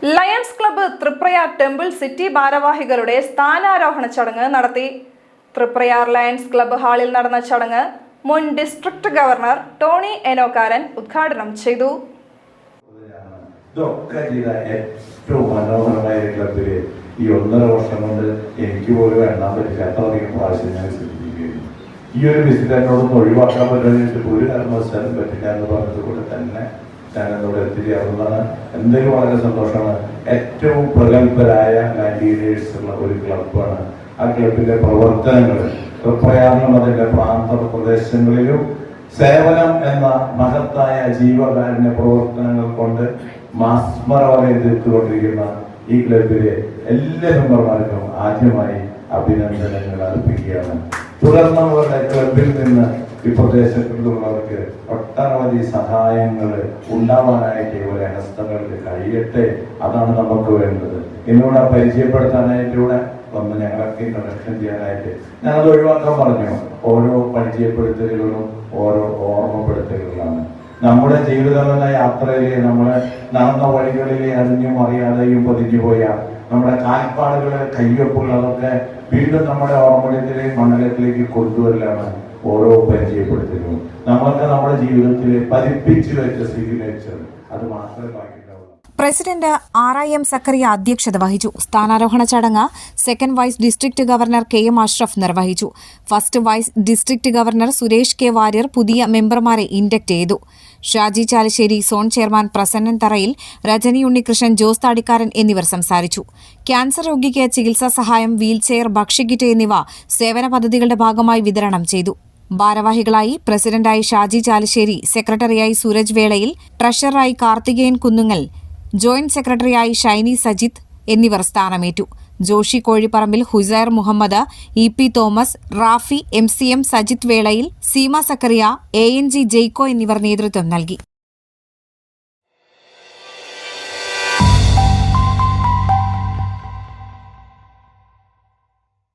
Lions Club Triprayar temple city ഭാരവാഹികളുടെ സ്ഥാനാരോഹണ ചടങ്ങ് നടത്തി. തൃപ്രയാർ ലയൺസ് ക്ലബ്ബ് ഹാളിൽ നടന്ന ചടങ്ങ് മുൻ ഡിസ്ട്രിക്ട് ഗവർണർ ടോണി എനോക്കാരൻ ഉദ്ഘാടനം ചെയ്തു. ഏറ്റവും മനോഹരമായ ക്ലബില് ഈ 1.5 വർഷം കൊണ്ട് എനിക്ക് പോലും എണ്ണാൻ പറ്റില്ല അത്രയധികം പ്രാവശ്യം ഞാൻ ശ്രദ്ധിക്കുകയായിരുന്നു. ഈ ഒരു വിസിറ്റ് എന്നോടൊന്ന് ഒഴിവാക്കാൻ പറ്റുന്ന ഒരു കാരണവശാലും പറ്റില്ല എന്ന് പറഞ്ഞത് കൊണ്ട് തന്നെ ഞാൻ എന്നോട് എത്തിച്ചേർന്നതാണ്. എന്തെങ്കിലും വളരെ സന്തോഷമാണ്. ഏറ്റവും പ്രഗത്ഭരായ ലീഡേഴ്സ് ഉള്ള ഒരു ക്ലബ്ബാണ്. ആ ക്ലബിന്റെ പ്രവർത്തനങ്ങൾ തൃപ്രയാറിലും അതിന്റെ പ്രാന്ത പ്രദേശങ്ങളിലും സേവനം എന്ന മഹത്തായ ജീവകാരുണ്യ പ്രവർത്തനങ്ങൾ കൊണ്ട് മാസ്മരവലയം തീർത്തുകൊണ്ടിരിക്കുന്ന ഈ ക്ലബിലെ എല്ലാ മെമ്പർമാർക്കും ആദ്യമായി അഭിനന്ദനങ്ങൾ അർപ്പിക്കുകയാണ്. തുടർന്ന് അവരുടെ ക്ലബിൽ നിന്ന് ഈ പ്രദേശത്തുള്ളവർക്ക് ഒട്ടനവധി സഹായങ്ങൾ ഉണ്ടാവാനായിട്ട് ഇവരെ ഹസ്തങ്ങൾക്ക് കഴിയട്ടെ. അതാണ് നമുക്ക് വേണ്ടത്. എന്നോട് പരിചയപ്പെടുത്താനായിട്ടിവിടെ വന്ന് ഞങ്ങളൊക്കെ ഇൻട്രൊഡക്ഷൻ ചെയ്യാനായിട്ട് ഞാനത് ഒഴിവാക്കാൻ പറഞ്ഞു. ഓരോ പരിചയപ്പെടുത്തലുകളും ഓരോ ഓർമ്മപ്പെടുത്തലുകളാണ്. നമ്മുടെ ജീവിതം എന്ന യാത്രയിൽ നമ്മൾ നടന്ന വഴികളിൽ അറിഞ്ഞും അറിയാതെയും പതിഞ്ഞു പോയ നമ്മുടെ കാൽപ്പാടുകളെ കയ്യൊപ്പുള്ളതൊക്കെ വീണ്ടും നമ്മുടെ ഓർമ്മത്തിലെ മണ്ഡലത്തിലേക്ക് കൊണ്ടുവരലാണ് ഓരോ പരിചയപ്പെടുത്തലും. നമ്മൾക്ക് നമ്മുടെ ജീവിതത്തിൽ പതിപ്പിച്ചു വെച്ച സിഗ്നേച്ചർ അത് മാത്രമേ ബാക്കിയുണ്ടാവുള്ളൂ. പ്രസിഡന്റ് RIM സക്കറിയ അധ്യക്ഷത വഹിച്ചു. സ്ഥാനാരോഹണ ചടങ്ങ് second vice district governor KM Ashraf നിർവഹിച്ചു. First vice district governor Suresh K. Warrier പുതിയ മെമ്പർമാരെ ഇൻഡക്ട് ചെയ്തു. ഷാജി ചാലശ്ശേരി, സോൺ ചെയർമാൻ പ്രസന്നൻ തറയിൽ, രജനി ഉണ്ണികൃഷ്ണൻ, ജോസ് താടിക്കാരൻ എന്നിവർ സംസാരിച്ചു. ക്യാൻസർ രോഗിക്ക് ചികിത്സാ സഹായം, വീൽചെയർ, ഭക്ഷ്യക്കിറ്റ് എന്നിവ സേവന പദ്ധതികളുടെ ഭാഗമായി വിതരണം ചെയ്തു. ഭാരവാഹികളായി പ്രസിഡന്റായി ഷാജി ചാലശ്ശേരി, സെക്രട്ടറിയായി സൂരജ് വേളയിൽ, ട്രഷററായി കാർത്തികേയൻ കുന്നുങ്ങൽ, ജോയിന്റ് സെക്രട്ടറിയായി ഷൈനി സജിത്ത് എന്നിവർ സ്ഥാനമേറ്റു. Joshy Kozhipparambil, Husair Muhammad, EP Thomas, Rafi, MCM Sajith Velayil, Seema Zacharia, ANG ജെയ്ക്കോ എന്നിവർ നേതൃത്വം നൽകി.